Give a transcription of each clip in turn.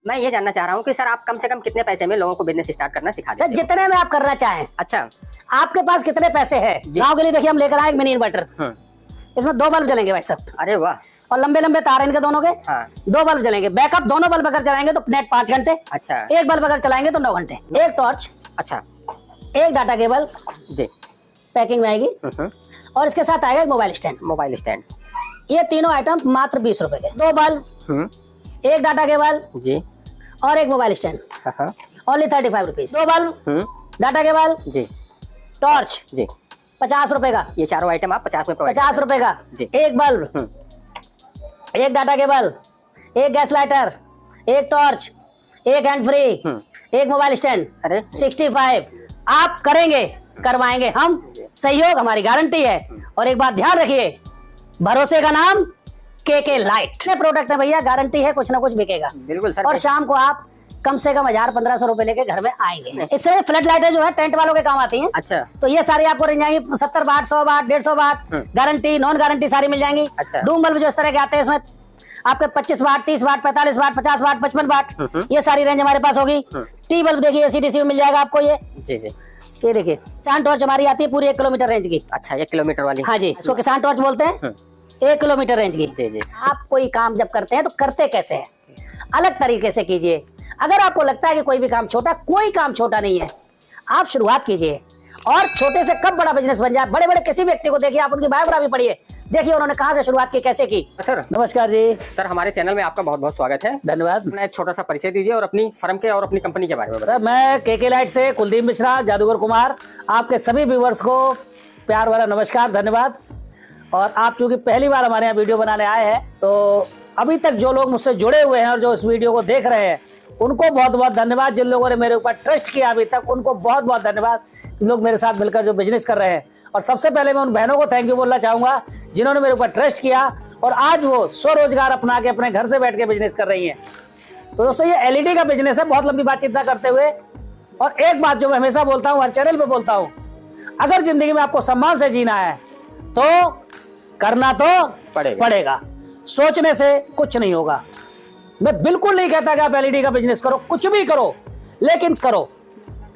मैं ये जानना चाह रहा हूँ कि सर आप कम से कम कितने पैसे में लोगों को बिजनेस स्टार्ट करना सिखा देते हो? जितने में आप करना चाहें। अच्छा, आपके पास कितने पैसे हैं? गाँव के लिए देखिए हम लेकर आए एक मिनी इन्वर्टर, इसमें 2 बल्ब जलेंगे भाई साहब। अरे वाह। और लंबे लंबे तार इनके दोनों के। हाँ। 2 बल्ब जलेंगे। बैकअप दोनों बल्ब अगर चलाएंगे तो नेट 5 घंटे। अच्छा। एक बल्ब अगर चलाएंगे तो 9 घंटे। एक टॉर्च। अच्छा। एक डाटा केबल जी, पैकिंग में आएगी। और इसके साथ आएगा एक मोबाइल स्टैंड। Mobile stand. ये तीनों आइटम मात्र 20 रुपए के। 2 बल्ब, एक डाटा केबल जी, और एक mobile stand, only 35 rupees. 2 bulb, data cable जी, टॉर्च जी, 50 रुपए का। ये चारों आइटम आप 50 में प्रोवाइड 50 रुपए का जी। एक बल्ब, एक डाटा केबल, एक गैस लाइटर, एक टॉर्च, एक हैंड फ्री, एक मोबाइल स्टैंड। अरे 65। आप करेंगे, करवाएंगे हम, सहयोग हमारी गारंटी है। और एक बात ध्यान रखिए, भरोसे का नाम के लाइट प्रोडक्ट है भैया, गारंटी है कुछ ना कुछ बिकेगा। बिल्कुल सर। और शाम को आप कम से कम 1000-1500 रुपए लेके घर में आएंगे। इससे फ्लड लाइटें जो है टेंट वालों के काम आती हैं। अच्छा। तो ये सारी आपको मिल जाएंगी 70 वाट, 100 वाट, 150 वाट, गारंटी नॉन गारंटी सारी मिल जाएंगी। अच्छा। डूम बल्ब जो इस तरह के आते हैं, इसमें आपके 25 वाट, 30 वाट, 45 वाट, 50 वाट, 55 वाट, ये सारी रेंज हमारे पास होगी। टी बल्ब देखिए एसी-डीसी में मिल जाएगा आपको ये। जी जी। ये देखिए किसान टॉर्च हमारी आती है पूरी 1 किलोमीटर रेंज की। अच्छा, 1 किलोमीटर वाली। हाँ जी, इसको किसान टॉर्च बोलते हैं। 1 किलोमीटर रेंज की। जी जी। आप कोई काम जब करते हैं तो करते कैसे हैं? अलग तरीके से कीजिए। अगर आपको लगता है कि कोई भी काम छोटा, कोई काम छोटा नहीं है, आप शुरुआत कीजिए। और छोटे से कब बड़ा बिजनेस बन जाए। बड़े बड़े किसी व्यक्ति को देखिए, आप उनकी बायोग्राफी पढ़िए, देखिए उन्होंने कहां से शुरुआत की, कैसे की। सर नमस्कार जी। सर हमारे चैनल में आपका बहुत बहुत स्वागत है। धन्यवाद। अपना एक छोटा सा परिचय दीजिए और अपनी फर्म के और अपनी कंपनी के बारे में बताइए। मैं के लाइट से कुलदीप मिश्रा, जादूगर कुमार, आपके सभी व्यूअर्स को प्यार वाला नमस्कार, धन्यवाद। और आप चूंकि पहली बार हमारे यहाँ वीडियो बनाने आए हैं, तो अभी तक जो लोग मुझसे जुड़े हुए हैं और जो इस वीडियो को देख रहे हैं, उनको बहुत बहुत धन्यवाद। जिन लोगों ने मेरे ऊपर ट्रस्ट किया अभी तक, उनको बहुत बहुत धन्यवाद। लोग मेरे साथ मिलकर जो बिजनेस कर रहे हैं। और सबसे पहले मैं उन बहनों को थैंक यू बोलना चाहूँगा जिन्होंने मेरे ऊपर ट्रस्ट किया और आज वो स्वरोजगार अपना के अपने घर से बैठ के बिजनेस कर रही हैं। तो दोस्तों ये एलईडी का बिजनेस है, बहुत लंबी बातचीत ना करते हुए। और एक बात जो मैं हमेशा बोलता हूँ, हर चैनल पे बोलता हूँ, अगर जिंदगी में आपको सम्मान से जीना है तो करना तो पड़ेगा। सोचने से कुछ नहीं होगा। मैं बिल्कुल नहीं कहता कि आप एलईडी का बिजनेस करो, कुछ भी करो, लेकिन करो,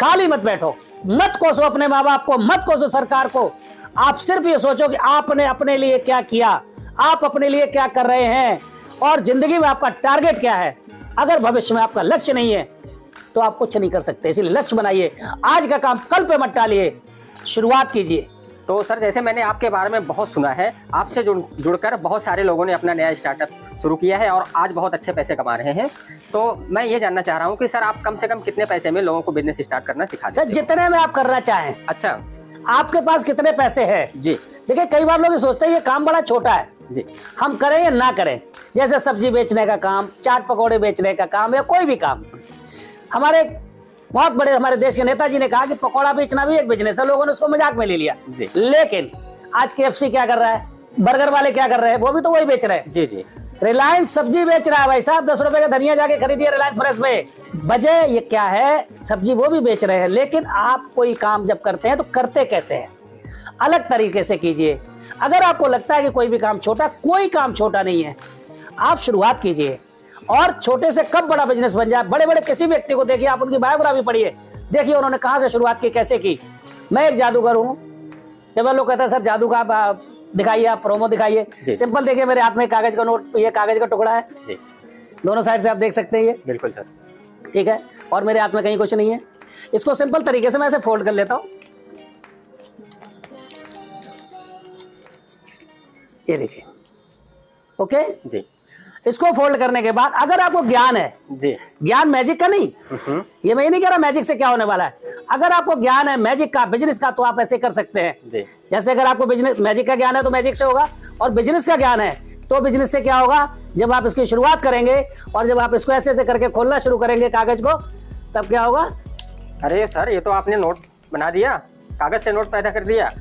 खाली मत बैठो, मत कोसो अपने माँ बाप को, मत कोसो सरकार को। आप सिर्फ ये सोचो कि आपने अपने लिए क्या किया, आप अपने लिए क्या कर रहे हैं और जिंदगी में आपका टारगेट क्या है। अगर भविष्य में आपका लक्ष्य नहीं है तो आप कुछ नहीं कर सकते। इसलिए लक्ष्य बनाइए, आज का काम कल पे मत टालिए, शुरुआत कीजिए। तो सर जैसे मैंने आपके बारे में बहुत सुना है, आपसे जुड़कर बहुत सारे लोगों ने अपना नया स्टार्टअप शुरू किया है और आज बहुत अच्छे पैसे कमा रहे हैं। तो मैं ये जानना चाह रहा हूँ कि सर आप कम से कम कितने पैसे में लोगों को बिजनेस स्टार्ट करना सिखा देते हो? जितने में आप करना चाहें। अच्छा। आपके पास कितने पैसे हैं जी। देखिए कई बार लोग सोचते हैं ये काम बड़ा छोटा है जी, हम करें या ना करें। जैसे सब्जी बेचने का काम, चाट पकौड़े बेचने का काम, या कोई भी काम। हमारे बहुत बड़े हमारे देश के नेताजी ने कहा कि पकौड़ा बेचना भी एक बिजनेस है। लोगों ने उसको मजाक में ले लिया। लेकिन आज KFC क्या कर रहा है, बर्गर वाले क्या कर रहे हैं, वो भी तो वही बेच रहे हैं। जी जी। रिलायंस सब्जी बेच रहा है भाई साहब, 10 रुपए का धनिया जाके खरीदिए रिलायंस फ्रेश में। वजह ये क्या है, सब्जी वो भी बेच रहे हैं। लेकिन आप कोई काम जब करते हैं तो करते कैसे हैं, अलग तरीके से कीजिए। अगर आपको लगता है कि कोई भी काम छोटा, कोई काम छोटा नहीं है, आप शुरुआत कीजिए। और छोटे से कब बड़ा बिजनेस बन जाए। बड़े बड़े किसी व्यक्ति को देखिए, आप उनकी बायोग्राफी पढ़िए, देखिए उन्होंने कहां से शुरुआत की, कैसे की। मैं एक जादूगर हूं। जब लोग कहते हैं सर जादू का आप दिखाइए, आप प्रोमो दिखाइए। सिंपल देखिए, मेरे हाथ में कागज का नोट, ये कागज का टुकड़ा है जी। दोनों साइड से आप देख सकते हैं ये। बिल्कुल सर। ठीक है। और मेरे हाथ में कहीं कुछ नहीं है। इसको सिंपल तरीके से मैं ऐसे फोल्ड कर लेता हूं। ये देखिए, ओके जी। इसको फोल्ड करने के बाद अगर आपको ज्ञान है जी, ज्ञान मैजिक का नहीं, ये मैं ये नहीं कह रहा मैजिक से क्या होने वाला है। अगर आपको ज्ञान है मैजिक का, बिजनेस का, तो आप ऐसे कर सकते हैं जी। जैसे अगर आपको बिजनेस मैजिक का ज्ञान है तो मैजिक से होगा, और बिजनेस का ज्ञान है तो बिजनेस से क्या होगा। जब आप इसकी शुरुआत करेंगे और जब आप इसको ऐसे ऐसे करके खोलना शुरू करेंगे कागज को, तब क्या होगा। अरे सर ये तो आपने नोट बना दिया, कागज से नोट पैदा कर दिया,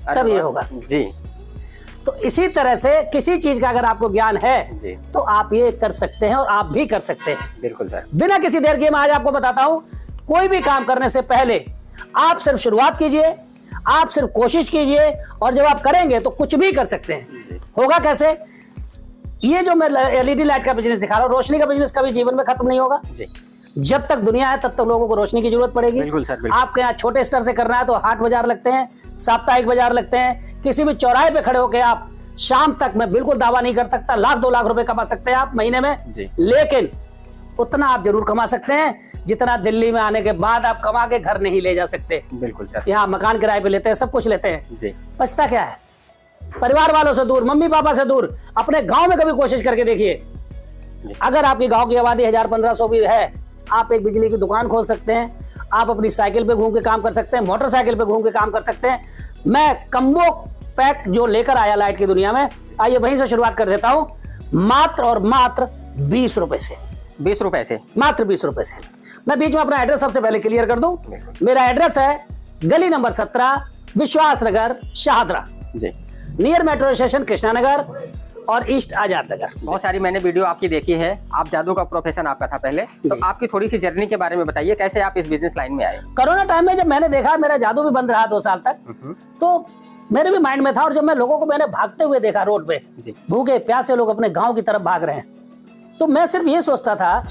तब ये होगा जी। तो इसी तरह से किसी चीज का अगर आपको ज्ञान है जी, तो आप ये कर सकते हैं और आप भी कर सकते हैं। बिल्कुल सर। बिना किसी देर के मैं आज आपको बताता हूं, कोई भी काम करने से पहले आप सिर्फ शुरुआत कीजिए, आप सिर्फ कोशिश कीजिए, और जब आप करेंगे तो कुछ भी कर सकते हैं। होगा कैसे, ये जो मैं एलईडी लाइट का बिजनेस दिखा रहा हूँ, रोशनी का बिजनेस कभी जीवन में खत्म नहीं होगा जी। जब तक दुनिया है तब तक लोगों को रोशनी की जरूरत पड़ेगी। बिल्कुल सर, बिल्कुल। आपके यहाँ छोटे स्तर से करना है तो हाट बाजार लगते हैं, साप्ताहिक बाजार लगते हैं, किसी भी चौराहे पे खड़े होकर आप शाम तक, मैं बिल्कुल दावा नहीं कर सकता 1-2 लाख रुपए कमा सकते हैं आप महीने में, लेकिन उतना आप जरूर कमा सकते हैं जितना दिल्ली में आने के बाद आप कमा के घर नहीं ले जा सकते। बिल्कुल सर। यहाँ मकान किराए पे लेते हैं, सब कुछ लेते हैं जी। बचता क्या है? परिवार वालों से दूर, मम्मी पापा से दूर, अपने गांव में कभी कोशिश करके देखिए। अगर आपकी गांव की आबादी 1000-1500 भी है, आप एक बिजली की दुकान खोल सकते हैं, आप अपनी साइकिल पे घूम के काम कर सकते हैं, मोटरसाइकिल पे घूम के काम कर सकते हैं। मैं कम्बो पैक जो लेकर आया लाइट की दुनिया में, आइए वहीं से शुरुआत कर देता हूं, मात्र और मात्र 20 रुपए से। 20 रुपए से? मात्र 20 रुपए से। मैं बीच में अपना एड्रेस सबसे पहले क्लियर कर दूं। मेरा एड्रेस है गली नंबर 17, विश्वास नगर, शाहदरा जी, near metro station Krishna Nagar और ईस्ट आजाद नगर। बहुत सारी मैंने वीडियो आपकी देखी है, आप जादू का प्रोफेशन आपका था पहले, तो आपकी थोड़ी सी जर्नी के बारे में बताइए, कैसे आप इस बिजनेस लाइन में आए? कोरोना टाइम में जब मैंने देखा, मेरा जादू भी बंद रहा 2 साल तक, तो मेरे भी माइंड में था, और जब मैं लोगों को मैंने भागते हुए देखा रोड पे, भूखे प्यासे लोग अपने गांव की तरफ भाग रहे हैं, तो मैं सिर्फ ये सोचता था,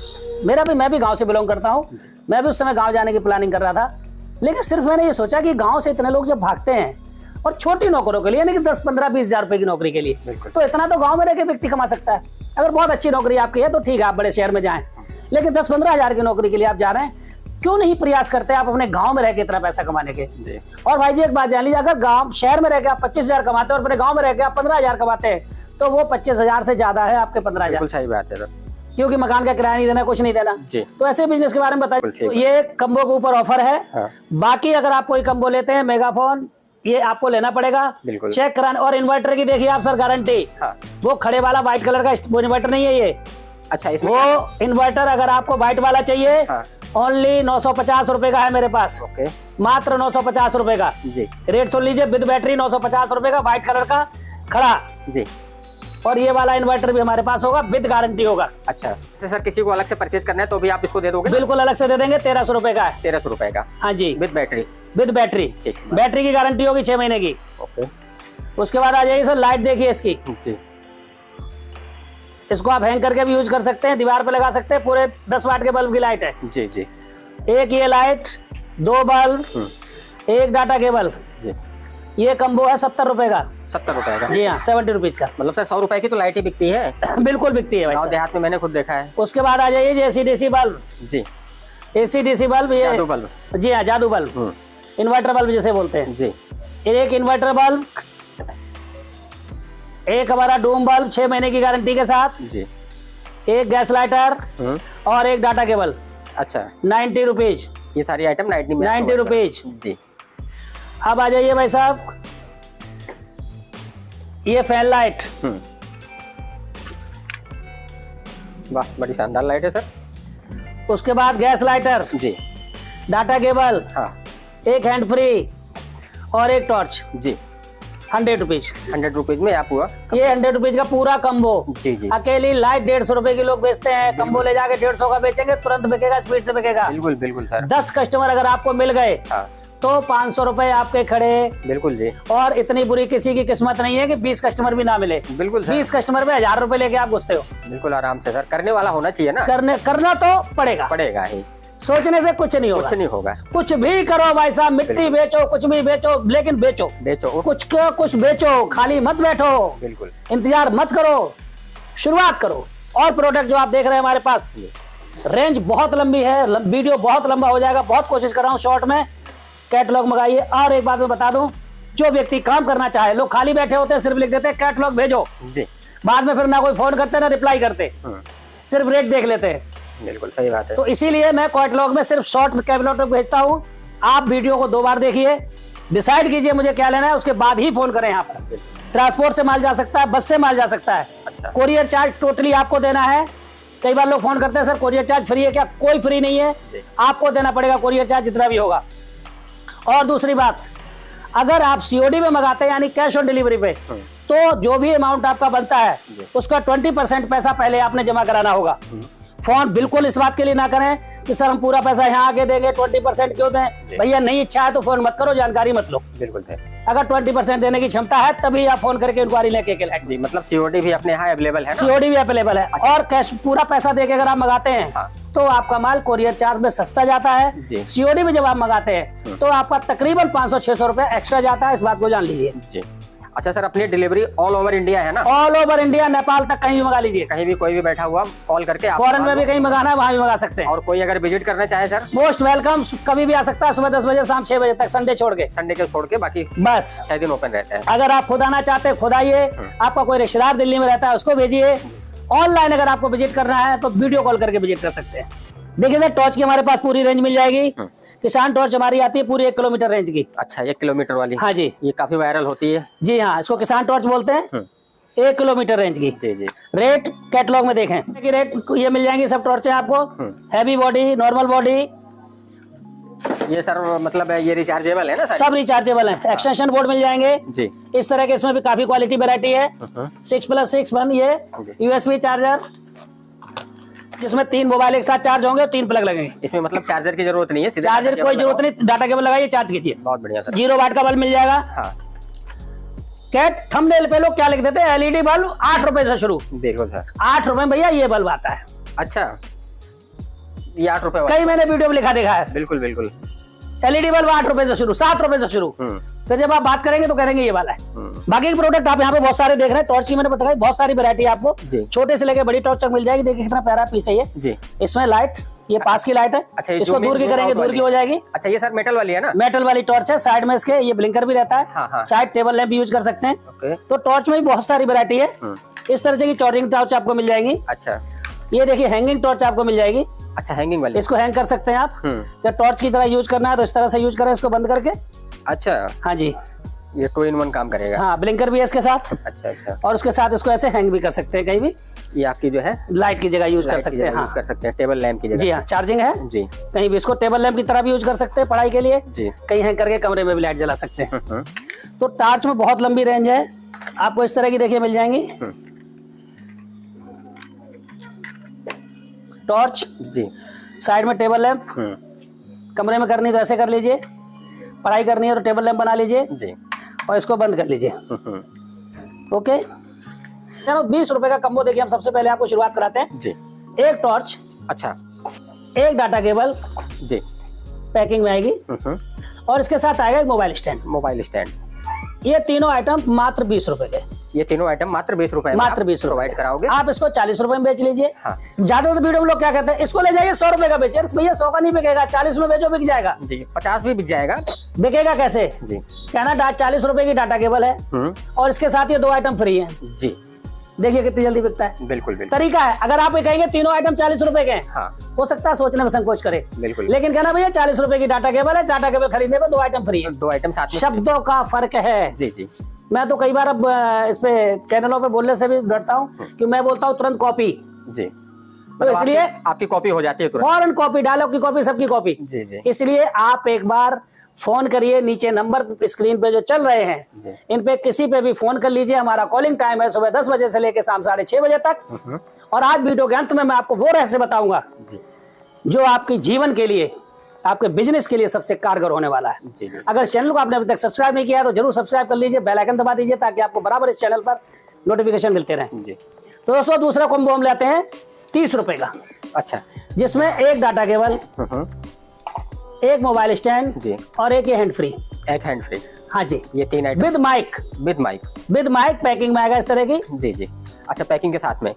मैं भी गांव से बिलोंग करता हूं, मैं भी उस समय गांव जाने की प्लानिंग कर रहा था, लेकिन सिर्फ मैंने ये सोचा कि गांव से इतने लोग जब भागते हैं और छोटी नौकरों के लिए, यानी कि 10, 15, 20 हजार रुपए की नौकरी के लिए, तो इतना तो गांव में रह के व्यक्ति कमा सकता है। अगर बहुत अच्छी नौकरी आपकी है तो ठीक है, आप बड़े शहर में जाएं, लेकिन 10-15 हजार की नौकरी के लिए आप जा रहे हैं, क्यों नहीं प्रयास करते आप अपने गांव में रह के इतना पैसा कमाने के? और भाई जी एक बात जान लीजिए, अगर गांव शहर में रह के आप 25,000 कमाते हैं और अपने गांव में रह के आप 15,000 कमाते हैं, तो वो 25,000 से ज्यादा है आपके 15,000। सही बात है, क्योंकि मकान का किराया नहीं देना, कुछ नहीं देना। तो ऐसे बिजनेस के बारे में बताइए। तो ये कम्बो के ऊपर ऑफर है। हाँ। बाकी अगर आप कोई कम्बो लेते हैं, मेगाफोन, ये आपको लेना पड़ेगा, चेक कराने। और इन्वर्टर की देखिए आप सर गारंटी। हाँ। वो खड़े वाला व्हाइट कलर का वो इन्वर्टर नहीं है ये। अच्छा, इसमें वो इन्वर्टर अगर आपको व्हाइट वाला चाहिए, ओनली 950 रुपए का है मेरे पास। मात्र 950 रुपए का जी। रेट सुन लीजिए, विद बैटरी 950 रुपए का, व्हाइट कलर का खड़ा जी। और ये वाला इन्वर्टर भी हमारे पास होगा, विद गारंटी होगा। अच्छा, तो सर किसी को अलग से परचेज करना है तो भी आप इसको दे दोगे? बिल्कुल अलग से दे देंगे, 1300 रुपए का है। 1300 रुपए का? हाँ जी, with battery. With battery, battery की गारंटी होगी 6 महीने की। ओके। उसके बाद आ जाइए सर, लाइट देखिए इसकी जी। इसको आप हैंग करके भी यूज कर सकते हैं, दीवार पे लगा सकते हैं। पूरे 10 वाट के बल्ब की लाइट है जी जी। एक ये लाइट, 2 बल्ब, एक डाटा केबल जी। ये कम्बो है 70 रुपए का। 70 रुपए का? जी हाँ, 70 रुपीज का। मतलब सर 100 रुपए की तो लाइट ही बिकती है? बिल्कुल बिकती है भाई, देहात में मैंने खुद देखा है। उसके बाद आ जाइए AC/DC बल्ब जी। AC/DC बल्ब, ये जादू बल्ब जी हाँ, जादू बल्ब, इन्वर्टर बल्ब जिसे बोलते हैं जी। एक इन्वर्टर बल्ब, एक हमारा डूम बल्ब 6 महीने की गारंटी के साथ जी। एक गैस लाइटर और एक डाटा केबल। अच्छा, 90 रुपीज। ये सारी आइटम 90 रुपीज जी। अब आ जाइए भाई साहब, ये फैन लाइट। वाह, बड़ी शानदार लाइट है सर। उसके बाद गैस लाइटर जी, डाटा केबल, हाँ, एक हैंड फ्री और एक टॉर्च जी। 100 रुपीज। 100 रुपीज में आप हुआ ये 100 रुपीज का पूरा कम्बो जी जी। अकेली लाइट 150 रुपए की लोग बेचते हैं, कम्बो ले जाके 150 का बेचेंगे, तुरंत बिकेगा, स्पीड से बिकेगा। बिल्कुल बिल्कुल सर। 10 कस्टमर अगर आपको मिल गए तो 500 रुपए आपके खड़े। बिल्कुल जी। और इतनी बुरी किसी की किस्मत नहीं है कि 20 कस्टमर भी ना मिले। बिल्कुल सर। 20 कस्टमर में 1000 रुपए लेके आप घुसते हो। बिल्कुल आराम से सर, करने वाला होना चाहिए ना। करना तो पड़ेगा ही, सोचने से कुछ नहीं होगा। कुछ भी करो भाई साहब, मिट्टी बेचो, कुछ भी बेचो, लेकिन बेचो कुछ बेचो, खाली मत बैठो। बिल्कुल, इंतजार मत करो, शुरुआत करो। और प्रोडक्ट जो आप देख रहे हैं हमारे पास, रेंज बहुत लंबी है, वीडियो बहुत लंबा हो जाएगा, बहुत कोशिश कर रहा हूँ शॉर्ट में। कैटलॉग मंगाइए। और एक बात मैं बता दूं, जो व्यक्ति काम करना चाहे, लोग खाली बैठे होते हैं, सिर्फ लिख देते हैं कैटलॉग भेजो जी। बाद में फिर ना कोई फोन करते ना रिप्लाई करते, सिर्फ रेट देख लेते हैं। बिल्कुल सही बात है। तो इसीलिए मैं कैटलॉग में सिर्फ शॉर्ट कैटलॉग भेजता हूँ। आप वीडियो को 2 बार देखिए, डिसाइड कीजिए मुझे क्या लेना है, उसके बाद ही फोन करें। यहाँ पर ट्रांसपोर्ट से माल जा सकता है, बस से माल जा सकता है। अच्छा। कोरियर चार्ज टोटली आपको देना है। कई बार लोग फोन करते हैं, सर कोरियर चार्ज फ्री है क्या? कोई फ्री नहीं है, आपको देना पड़ेगा कोरियर चार्ज जितना भी होगा। और दूसरी बात, अगर आप COD में मंगाते हैं, यानी कैश ऑन डिलीवरी पे, तो जो भी अमाउंट आपका बनता है उसका 20% पैसा पहले आपने जमा कराना होगा। फोन बिल्कुल इस बात के लिए ना करें कि सर हम पूरा पैसा यहाँ आके देंगे, 20% क्यों दें। भैया नहीं इच्छा है तो फोन मत करो, जानकारी मत लो। बिल्कुल अगर 20% देने की क्षमता है तभी आप फोन करके इंक्वायरी लेके के लाएं। जी, मतलब सीओडी भी अपने यहाँ अवेलेबल है ना? सीओडी भी अवेलेबल है। अच्छा। और कैश पूरा पैसा देके अगर आप मंगाते हैं हाँ। तो आपका माल कोरियर चार्ज में सस्ता जाता है। जी। सीओडी में जब आप मंगाते हैं तो आपका तकरीबन 500-600 रुपए एक्स्ट्रा जाता है, इस बात को जान लीजिए। जी। अच्छा सर, अपनी डिलीवरी ऑल ओवर इंडिया है ना? ऑल ओवर इंडिया, नेपाल तक कहीं भी मंगा लीजिए। कहीं भी कोई भी बैठा हुआ कॉल करके आप फॉरेन में भी कहीं मंगाना है वहां भी मंगा सकते हैं। और कोई अगर विजिट करना चाहे सर? मोस्ट वेलकम, कभी भी आ सकता है, सुबह 10 बजे शाम 6 बजे तक, संडे छोड़ के। संडे के छोड़ के बाकी बस 6 दिन ओपन रहता है। अगर आप खुद आना चाहते हैं खुद आइए, आपका कोई रिश्तेदार दिल्ली में रहता है उसको भेजिए। ऑनलाइन अगर आपको विजिट करना है तो वीडियो कॉल करके विजिट कर सकते हैं। देखिए सर, टॉर्च की हमारे पास पूरी रेंज मिल जाएगी। किसान टॉर्च हमारी आती है पूरी 1 किलोमीटर रेंज की। अच्छा, 1 किलोमीटर वाली? हाँ जी, ये काफी वायरल होती है। जी हाँ, इसको किसान टॉर्च बोलते हैं। 1 किलोमीटर रेंज की। जी जी। रेट कैटलॉग में देखें कि रेट ये मिल जाएंगी सब टॉर्चें आपको। हैवी बॉडी, नॉर्मल बॉडी, ये सर मतलब ये रिचार्जेबल है ना सर? सब रिचार्जेबल है। एक्सटेंशन बोर्ड मिल जाएंगे जी। इस तरह के, इसमें भी काफी क्वालिटी वैरायटी है। 6+6 1 ये USB चार्जर, जिसमें 3 मोबाइल एक साथ चार्ज होंगे, 3 प्लग लगेंगे। इसमें मतलब चार्जर की जरूरत नहीं है? सीधे चार्जर की कोई जरूरत नहीं, डाटा केबल लगाइए, चार्ज कीजिए। बहुत बढ़िया सर। 0 वाट का बल्ब मिल जाएगा। हाँ। कैट थंबनेल पे लोग क्या लिख देते हैं, LED बल्ब 8 रुपए से शुरू। बिल्कुल सर। 8 रुपए में भैया ये बल्ब आता है। अच्छा, ये 8 रुपए? कई मैंने वीडियो में लिखा देखा है। बिल्कुल बिल्कुल। LED बल्ब 8 रुपए से शुरू, 7 रुपए से शुरू। फिर जब आप बात करेंगे तो करेंगे ये वाला है। बाकी के प्रोडक्ट आप यहाँ पे बहुत सारे देख रहे हैं। टॉर्च की मैंने बताया बहुत सारी वैरायटी आपको छोटे से लेकर बड़ी टॉर्च तक मिल जाएगी। देखिए कितना प्यारा पीस है ये जी। इसमें लाइट, ये पास की लाइट है। अच्छा, इसको दूर की करेंगे दूर की हो जाएगी। अच्छा, ये सर मेटल वाली है ना? मेटल वाली टॉर्च है। साइड में इसके ये ब्लिंकर भी रहता है। हाँ। साइड टेबल लैंप भी यूज कर सकते हैं। तो टॉर्च में भी बहुत सारी वैरायटी है। इस तरह से की चार्जिंग टॉर्च आपको मिल जाएंगी। अच्छा, ये देखिए हैंगिंग टॉर्च आपको मिल जाएगी। अच्छा, हैंगिंग वाली, इसको हैंग कर सकते हैं आप। जब टॉर्च की तरह यूज करना है तो इस तरह से यूज करें, इसको बंद करके। अच्छा, हाँ जी, ये 2 in 1 काम करेगा। हाँ, ब्लिंकर भी है इसके साथ। अच्छा। और उसके साथ इसको ऐसे हैंग भी कर सकते हैं कहीं भी। ये आपकी जो है लाइट की जगह यूज कर सकते हैं। हाँ, कर सकते हैं टेबल लैंप की जगह। जी हाँ, चार्जिंग है जी। कहीं भी इसको टेबल लैंप की तरह भी यूज कर सकते हैं पढ़ाई के लिए जी। कहीं हैंग करके कमरे में भी लाइट जला सकते हैं। तो टॉर्च में बहुत लंबी रेंज है आपको, इस तरह की देखिए मिल जाएंगी टॉर्च जी। साइड में टेबल लैंप, कमरे में करनी तो ऐसे कर लीजिए, पढ़ाई करनी है तो टेबल लैंप बना लीजिए जी। और इसको बंद कर लीजिए। ओके, चलो 20 रुपए का कम्बो देखिए हम सबसे पहले आपको शुरुआत कराते हैं जी। 1 टॉर्च, अच्छा, 1 डाटा केबल जी, पैकिंग में आएगी। और इसके साथ आएगा एक मोबाइल स्टैंड। मोबाइल स्टैंड, ये तीनों आइटम मात्र 20 रुपए के। ये तीनों आइटम मात्र 20 रुपए, मात्र 20 प्रोवाइड कराओगे आप। इसको 40 रुपए में बेच लीजिए। हाँ। ज्यादा तो वीडियो में लोग क्या कहते हैं, इसको ले जाइए 100 रुपए का बेचिए। भैया 100 का नहीं बिकेगा, 40 में बेचो, बिक जाएगा जी। 50 भी बिक जाएगा। बिकेगा कैसे जी? कहना 40 रुपए की डाटा केबल है और इसके साथ ये 2 आइटम फ्री है जी। देखिए कितनी जल्दी बिकता है। बिल्कुल बिल्कुल। तरीका है, अगर आप ये कहेंगे तीनों आइटम 40 रुपए के, हाँ, हो सकता है सोचने में संकोच करे। बिल्कुल। लेकिन कहना भैया 40 रुपए की डाटा केबल है, डाटा केबल खरीदने में 2 आइटम फ्री है। 2 आइटम साथ में। शब्दों का फर्क है जी जी। मैं तो कई बार अब इस पे चैनलों पे बोलने से भी डरता हूँ कि मैं बोलता हूँ तुरंत कॉपी जी। तो इसलिए आपकी कॉपी हो जाती है तुरंत, फौरन कॉपी, डायलॉग की कॉपी, सबकी कॉपी जी जी। इसलिए आप एक बार फोन करिए, नीचे नंबर स्क्रीन पे जो चल रहे हैं इन पे किसी पे भी फोन कर लीजिए। हमारा कॉलिंग टाइम है सुबह 10 बजे से लेकर शाम 6:30 बजे तक। और आज वीडियो के अंत में मैं आपको वो रहस्य बताऊंगा जो आपके जीवन के लिए, आपके बिजनेस के लिए सबसे कारगर होने वाला है जी जी। अगर चैनल को आपने अभी तक सब्सक्राइब नहीं किया तो जरूर सब्सक्राइब कर लीजिए, बेल आइकन दबा दीजिए ताकि आपको बराबर इस चैनल पर नोटिफिकेशन मिलते रहे जी। तो दोस्तों दूसरा कॉम्बो हम लेते हैं 30 रुपए का। अच्छा, जिसमें 1 डाटा केबल, 1 मोबाइल स्टैंड जी, और 1 हैंड फ्री। 1 हैंड फ्री, हाँ जी। ये 3 item with mic. With mic packing में आएगा इस तरह की जी जी। अच्छा, पैकिंग के साथ में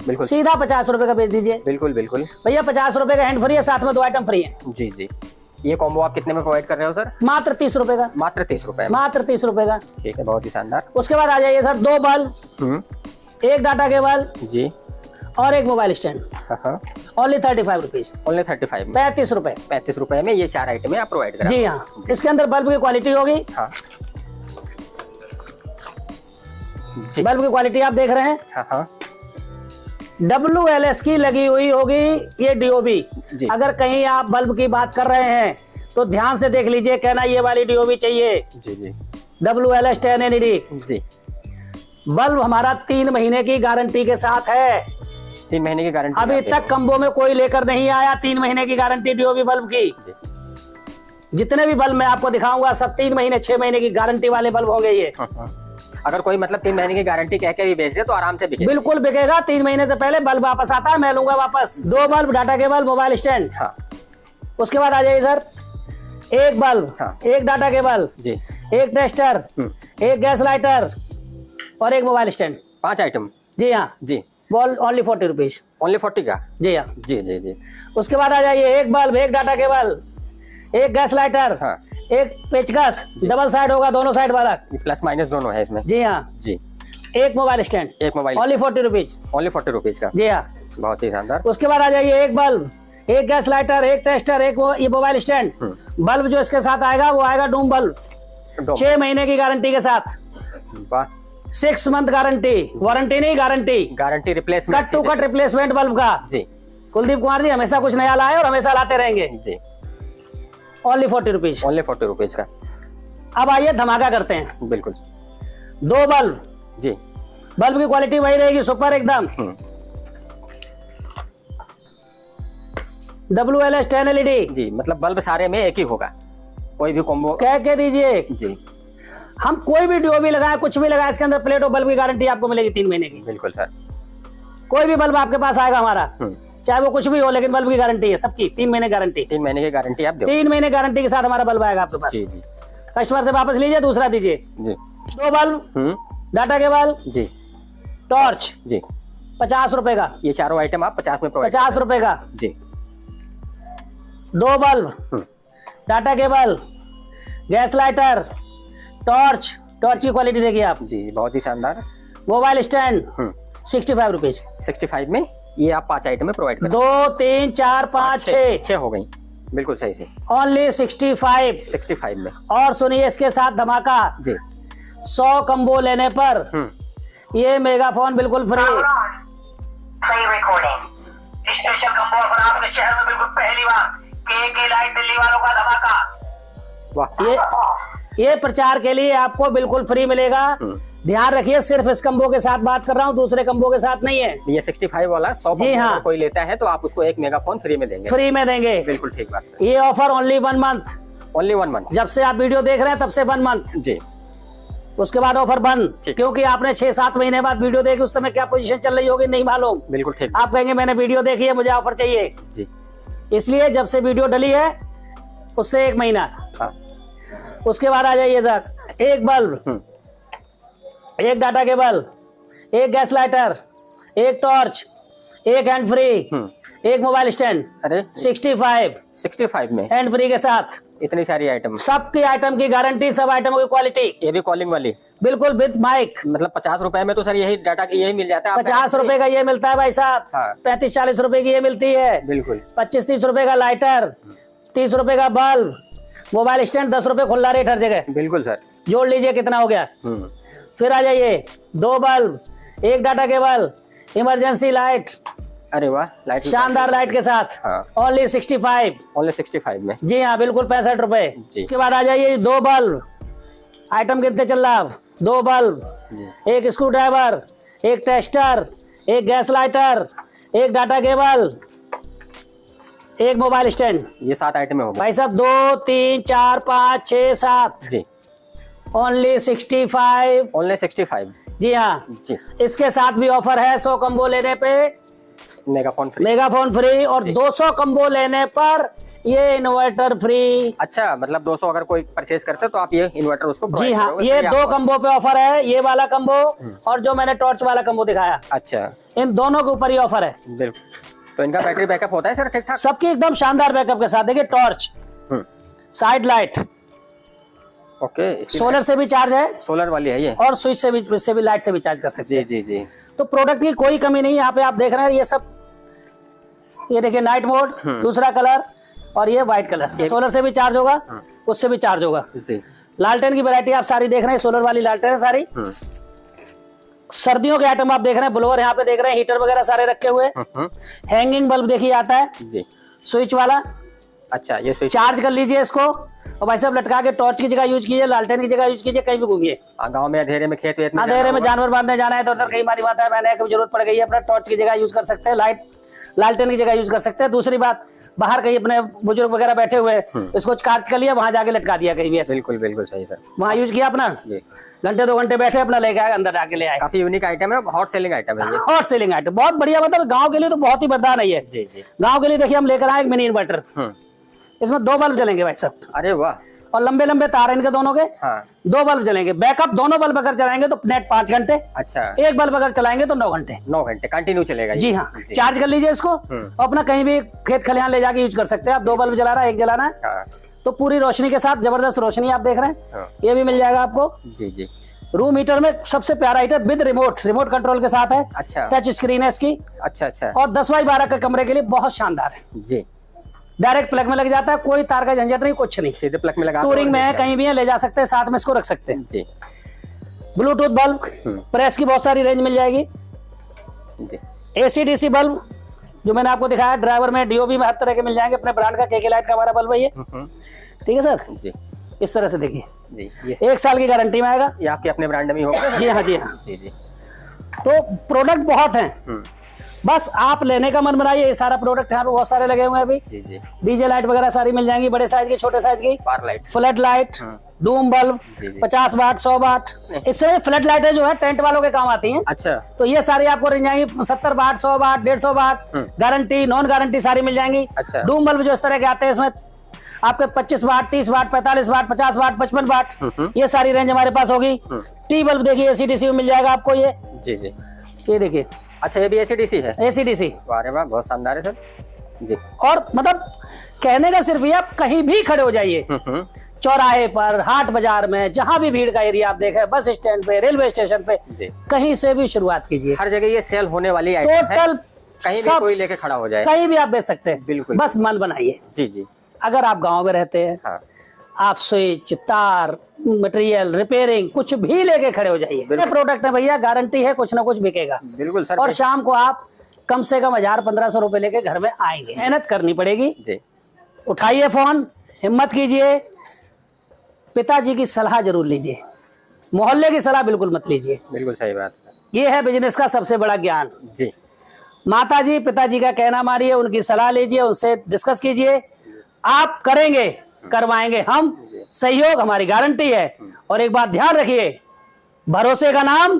बिल्कुल सीधा 50 रुपए का बेच दीजिए। बिल्कुल बिल्कुल भैया, 50 रुपए का हैंड फ्री है, साथ में 2 आइटम फ्री है जी जी। ये कॉम्बो आप कितने में प्रोवाइड कर रहे हो सर? मात्र 30 रुपए का। मात्र 30 रुपए, मात्र 30 रुपए का। ठीक है, बहुत ही शानदार। उसके बाद आ जाइए सर 2 बल्ब, 1 डाटा केबल जी, और 1 mobile stand. Only 35 rupees. Only 35 में 35 रुपए। 35 रुपए में ये 4 आइटम आप प्रोवाइड करें जी। हाँ, इसके अंदर बल्ब की क्वालिटी होगी। हाँ। बल्ब की क्वालिटी आप देख रहे हैं। हाँ। WLS की लगी हुई होगी ये DOB। अगर कहीं आप बल्ब की बात कर रहे हैं तो ध्यान से देख लीजिए, कहना ये वाली DOB चाहिए जी जी। WLS 10 NED जी। बल्ब हमारा 3 महीने की गारंटी के साथ है। 3 महीने की गारंटी अभी तक कम्बो में कोई लेकर नहीं आया। 3 महीने की गारंटी DOB बल्ब की। जितने भी बल्ब मैं आपको दिखाऊंगा सब 3 महीने 6 महीने की गारंटी वाले बल्ब होंगे ये। अगर कोई मतलब 3 महीने की गारंटी कह के भी बेच दे तो आराम से बिकेगा। बिल्कुल बिकेगा। 3 महीने से पहले बल्ब वापस आता है, मैं लूंगा वापस। 2 bulb, data cable, mobile stand. हाँ। उसके बाद आ जाइए सर, 1 बल्ब, हाँ। 1 डाटा केबल जी, 1 टेस्टर, 1 गैस लाइटर और 1 मोबाइल स्टैंड। 5 आइटम। जी हाँ जी। Ball only 40 rupees. ओनली 40 का। जी हाँ। जी जी जी। उसके बाद आ जाइए 1 bulb, 1 data cable, 1 gas lighter, हाँ। 1 पेचकस, डबल साइड होगा दोनों साइड वाला। प्लस माइनस दोनों है इसमें। जी हाँ। जी। 1 mobile stand. 1 mobile only 40 rupees. Only 40 rupees का। जी हाँ। बहुत ही शानदार। उसके बाद आ जाइए 1 बल्ब, 1 गैस लाइटर, 1 टेस्टर, 1 ये मोबाइल स्टैंड। बल्ब जो इसके साथ आएगा वो आएगा डूम बल्ब, 6 महीने की गारंटी के साथ। वाह। 6 मंथ गारंटी, वारंटी नहीं guarantee. Guarantee replacement, cut to cut replacement bulb का। जी। कुलदीप कुमार जी हमेशा कुछ नया लाए और हमेशा लाते रहेंगे। जी। Only 40 rupees. ओनली 40 रुपीज का। अब आइए धमाका करते हैं। बिल्कुल। 2 बल्ब। जी। बल्ब की क्वालिटी वही रहेगी, सुपर एकदम। WLS 10 LED। जी, मतलब बल्ब सारे में एक ही होगा, कोई भी कॉम्बो कह के दीजिए। जी। हम कोई भी डीओ भी लगाए, कुछ भी लगाए, इसके अंदर प्लेट और बल्ब की गारंटी आपको मिलेगी 3 महीने की। बिल्कुल सर। कोई भी बल्ब आपके पास आएगा हमारा, चाहे वो कुछ भी हो, लेकिन बल्ब की गारंटी है सबकी, 3 महीने गारंटी। 3 महीने की गारंटी आप दो। 3 महीने गारंटी के साथ हमारा बल्ब आएगा आपके पास। जी जी। कस्टमर से वापस लीजिए, दूसरा दीजिए। जी। 2 बल्ब, डाटा केबल, जी। टॉर्च, जी। 50 रुपए का। ये चारों आइटम आप 50 में प्रोवाइड 50 रुपए का। जी। 2 bulb, data cable, gas lighter, torch, torch की क्वालिटी देखिए आप। जी, बहुत ही शानदार। Mobile stand 65 rupees. 65 में ये आप 5 आइटम में प्रोवाइड कर 2 3 4 5 6 हो गई। बिल्कुल सही से। ओनली 65 में। और सुनिए इसके साथ धमाका जी। 100 कम्बो लेने पर ये मेगाफोन बिल्कुल फ्री। सही रिकॉर्डिंग स्पेशल कम्बो ऑफर आपके शहर में बिल्कुल पहली बार। के लाइट दिल्ली वालों का धमाका। वाह। ये प्रचार के लिए आपको बिल्कुल फ्री मिलेगा। ध्यान रखिए, सिर्फ इस कम्बो के साथ बात कर रहा हूँ, दूसरे कम्बो के साथ नहीं है। ये 65 वाला 100 जी हाँ। कोई लेता है तो आप उसको 1 मेगाफोन फ्री में देंगे। फ्री में देंगे। बिल्कुल ठीक बात है। ये offer only 1 month. Only 1 month. जब से आप वीडियो देख रहे हैं तब से 1 मंथ। जी। उसके बाद ऑफर बंद, क्योंकि आपने 6-7 महीने बाद वीडियो देखी, उस समय क्या पोजीशन चल रही होगी नहीं मालूम। बिल्कुल ठीक। आप कहेंगे मैंने वीडियो देखी है, मुझे ऑफर चाहिए। जी। इसलिए जब से वीडियो डली है उससे 1 महीना। हाँ। उसके बाद आ जाइए sir, 1 bulb, 1 data cable, 1 gas lighter, 1 torch, 1 hand free, 1 mobile stand. अरे 65 में हैंड फ्री के साथ इतनी सारी आइटम। सबकी आइटम की गारंटी, सब आइटमों की क्वालिटी। ये भी कॉलिंग वाली बिल्कुल विद माइक। मतलब 50 रुपए में तो सर यही डाटा यही मिल जाता है। 50 रुपए का ये मिलता है भाई साहब। हाँ। 35-40 रुपए की ये मिलती है। बिल्कुल। 25-30 रुपए का लाइटर, 30 रुपए का बल्ब, मोबाइल स्टैंड 10 रुपए खुला रेट हर जगह। बिल्कुल सर। जोड़ लीजिए कितना हो गया। फिर आ जाइए 2 bulb, 1 data cable, emergency light. अरे वाह, लाइट शानदार लाइट के साथ। हाँ। ओनली 65। ओनली 65 में। जी हाँ, बिल्कुल 65 रुपए। उसके बाद आ जाइए 2 बल्ब, आइटम कितने चल रहा है? 2 bulb, 1 screw driver, 1 tester, 1 gas lighter, 1 data cable, 1 mobile stand. ये 7 आइटम हो गए भाई साहब। 2 3 4 5 6 7। जी। ओनली 65। ओनली 65। जी हाँ जी। इसके साथ भी ऑफर है, 100 कम्बो लेने पे मेगाफोन फ्री और 200 कम्बो लेने पर ये इन्वर्टर फ्री। अच्छा, मतलब 200 अगर कोई परचेज करते तो आप ये इन्वर्टर उसको जी हाँ, ये 2 कम्बो पे ऑफर है, ये वाला कम्बो और जो मैंने टॉर्च वाला कम्बो दिखाया। अच्छा, इन दोनों के ऊपर ही ऑफर है। बिल्कुल। तो इनका बैटरी बैकअप होता है सर ठीक ठाक? सबकी एकदम शानदार बैकअप के साथ। देखिए torch, side light, okay. Solar से भी चार्ज है, सोलर वाली है ये, और स्विच से भी लाइट से भी चार्ज कर सकते हैं। जी जी जी। तो प्रोडक्ट की कोई कमी नहीं है। यहाँ पे आप देख रहे हैं ये सब, ये देखिए नाइट मोड, दूसरा कलर, और ये व्हाइट कलर। सोलर से भी चार्ज होगा, उससे भी चार्ज होगा। जी। लालटेन की वैरायटी आप सारी देख रहे हैं, सोलर वाली लालटेन है सारी। सर्दियों के आइटम आप देख रहे हैं, ब्लोअर यहाँ पे देख रहे हैं, हीटर वगैरह सारे रखे हुए। हैंगिंग बल्ब देखिए आता है जी, स्विच वाला, अच्छा, ये स्विच चार्ज कर लीजिए इसको और भाई साहब लटका के टॉर्च की जगह यूज कीजिए, लालटेन की जगह यूज कीजिए, कहीं भी घूमिए। गाँव में अंधेरे में खेत वेत में अंधेरे में जानवर बांधने जाना है तो उधर कहीं मारी माता है, मैंने कभी जरूरत पड़ गई है, अपना टॉर्च की जगह यूज कर सकते हैं, लालटेन की जगह यूज कर सकते हैं। दूसरी बात, बाहर कहीं अपने बुजुर्ग वगैरह बैठे हुए इसको चार्ज कर लिया, वहां जाके लटका दिया कहीं भी ऐसे, बिल्कुल बिल्कुल सही सर। वहां यूज किया अपना, घंटे 2 घंटे बैठे अपना लेके आए, अंदर आके ले आए। काफी यूनिक आइटम है, हॉट सेलिंग आइटम है ये। हॉट सेलिंग आइटम बहुत बढ़िया, मतलब गांव के लिए तो बहुत ही वरदान है ये। जी जी। गांव के लिए देखिए हम लेकर आए एक मिनी इन्वर्टर, इसमें 2 बल्ब जलेंगे भाई साहब, अरे वाह। और लंबे लंबे तार हैं इनके दोनों के। हाँ। 2 बल्ब जलेंगे, बैकअप दोनों बल्ब अगर चलाएंगे तो नेट 5 घंटे, अच्छा, एक बल्ब अगर चलाएंगे तो 9 घंटे। 9 घंटे कंटिन्यू चलेगा ये। जी हाँ, चार्ज कर लीजिए इसको और अपना कहीं भी खेत खलिहान ले जाके यूज कर सकते हैं आप। 2 बल्ब जला रहा है, एक जलाना है, हाँ। तो पूरी रोशनी के साथ जबरदस्त रोशनी आप देख रहे हैं, हाँ। ये भी मिल जाएगा आपको। जी जी। रूम हीटर में सबसे प्यारा हीटर विद रिमोट कंट्रोल के साथ है। अच्छा, टच स्क्रीन है इसकी। अच्छा अच्छा। और 10x12 के कमरे के लिए बहुत शानदार है। जी, डायरेक्ट प्लग में लग जाता है, कोई तार का झंझट नहीं, कुछ नहीं। सीधे प्लग में लगा, टूरिंग में है, कहीं भी है, ले जा सकते हैं, साथ में इसको रख सकते हैं। जी। ब्लूटूथ बल्ब, प्रेस की बहुत सारी रेंज मिल जाएगी। जी। AC/DC बल्ब जो मैंने आपको दिखाया, ड्राइवर में DOB में हर तरह के मिल जाएंगे, अपने ब्रांड का KK लाइट का हमारा बल्ब है ये। ठीक है सर जी। इस तरह से देखिए, जी, ये 1 साल की गारंटी में आएगा। ये आपके अपने ब्रांड में ही होगा। जी हाँ, जी हाँ। जी जी। तो प्रोडक्ट बहुत हैं, बस आप लेने का मन बनाइए। ये सारा प्रोडक्ट यहाँ पे बहुत सारे लगे हुए हैं अभी। जी जी। DJ लाइट वगैरह सारी मिल जाएंगी, बड़े साइज की, छोटे साइज की, par light, flood light, dome bulb, जी, जी। 50 वाट, 100 वाट। इससे फ्लड लाइटें जो है टेंट वालों के काम आती हैं। अच्छा, तो ये सारी आपको मिल जाएंगी 70 वाट, 100 वाट, 150 वाट, गारंटी नॉन गारंटी सारी मिल जाएंगी। अच्छा। डूम बल्ब जो इस तरह के आते हैं, इसमें आपके 25 वाट, 30 वाट, 45 वाट, 50 वाट, 55 वाट, ये सारी रेंज हमारे पास होगी। टी बल्ब देखिए AC/DC में मिल जाएगा आपको ये। जी जी। ये देखिए, अच्छा, ये भी AC/DC है। AC/DC। वाह रे वाह, बहुत शानदार है सर। जी। और मतलब कहने का सिर्फ ये, आप कहीं भी खड़े हो जाइए, चौराहे पर, हाट बाजार में, जहां भी भीड़ का एरिया आप देखें, बस स्टैंड पे, रेलवे स्टेशन पे, कहीं से भी शुरुआत कीजिए। हर जगह ये सेल होने वाली आइटम है, टोटल कहीं भी कोई लेके खड़ा हो जाए, कहीं भी आप बेच सकते हैं। बिल्कुल। बस मन बनाइए। जी जी। अगर आप गांव में रहते हैं, हाँ। आप स्विच, तार, मटेरियल, रिपेयरिंग कुछ भी लेके खड़े हो जाइए। ये प्रोडक्ट है भैया, गारंटी है, कुछ ना कुछ बिकेगा। बिल्कुल सर। और शाम को आप कम से कम 1000-1500 रुपए लेके घर में आएंगे। मेहनत करनी पड़ेगी। जी। उठाइए फोन, हिम्मत कीजिए, पिताजी की सलाह जरूर लीजिए, मोहल्ले की सलाह बिल्कुल मत लीजिए। बिल्कुल सही बात है। ये है बिजनेस का सबसे बड़ा ज्ञान। जी। माताजी पिताजी का कहना मानिए, उनकी सलाह लीजिए, उनसे डिस्कस कीजिए। आप करेंगे, करवाएंगे हम, सहयोग हमारी गारंटी है। और एक बात ध्यान रखिए, भरोसे का नाम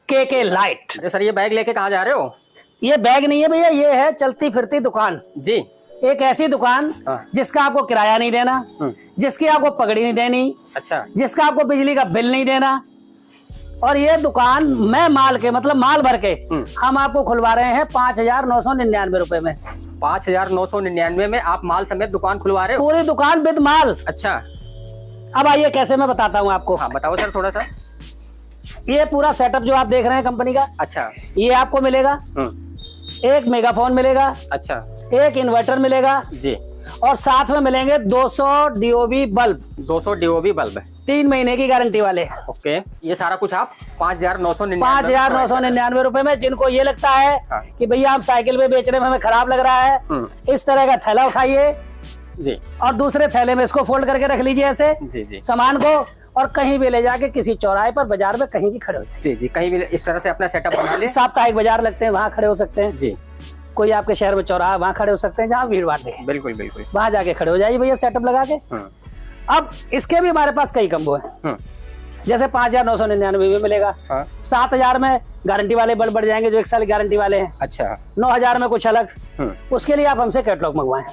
KK लाइट। अरे सर, ये बैग लेके कहाँ जा रहे हो? ये बैग नहीं है भैया, ये है चलती फिरती दुकान। जी। एक ऐसी दुकान जिसका आपको किराया नहीं देना, जिसकी आपको पगड़ी नहीं देनी, अच्छा, जिसका आपको बिजली का बिल नहीं देना। और ये दुकान मैं माल के, मतलब माल भर के हम आपको खुलवा रहे हैं 5999 रुपए में। 5999 में आप माल समेत दुकान खुलवा रहे हो? पूरी दुकान विद माल। अच्छा। अब आइए कैसे मैं बताता हूँ आपको। हाँ, बताओ सर थोड़ा सा। ये पूरा सेटअप जो आप देख रहे हैं कंपनी का, अच्छा। ये आपको मिलेगा। एक मेगाफोन मिलेगा, अच्छा। एक इन्वर्टर मिलेगा जी। और साथ में मिलेंगे 200 DOB बल्ब। 200 DOB बल्ब है, 3 महीने की गारंटी वाले। ओके। ये सारा कुछ आप 5999 रुपए में। जिनको ये लगता है कि भैया आप साइकिल पे बेच रहे हैं, हमें खराब लग रहा है, इस तरह का थैला उठाइए जी, और दूसरे थैले में इसको फोल्ड करके रख लीजिए ऐसे जी जी सामान को, और कहीं भी ले जाके किसी चौराहे पर, बाजार में कहीं भी खड़े हो जाए। जी जी, कहीं भी इस तरह से अपना सेटअप बना ले। साप्ताहिक बाजार लगते हैं, वहाँ खड़े हो सकते हैं जी। कोई आपके शहर में चौराहा, वहाँ खड़े हो सकते हैं जहाँ भीड़ भाड़ देखे, बिल्कुल बिल्कुल। वहाँ जाके खड़े हो जाइए भैया सेटअप लगा के। अब इसके भी हमारे पास कई कम्बो हैं, जैसे 5999 में मिलेगा, 7000 में गारंटी वाले बल्ब बढ़ जाएंगे जो 1 साल की गारंटी वाले हैं। अच्छा। 9000 में कुछ अलग, उसके लिए आप हमसे कैटलॉग मंगवाएं।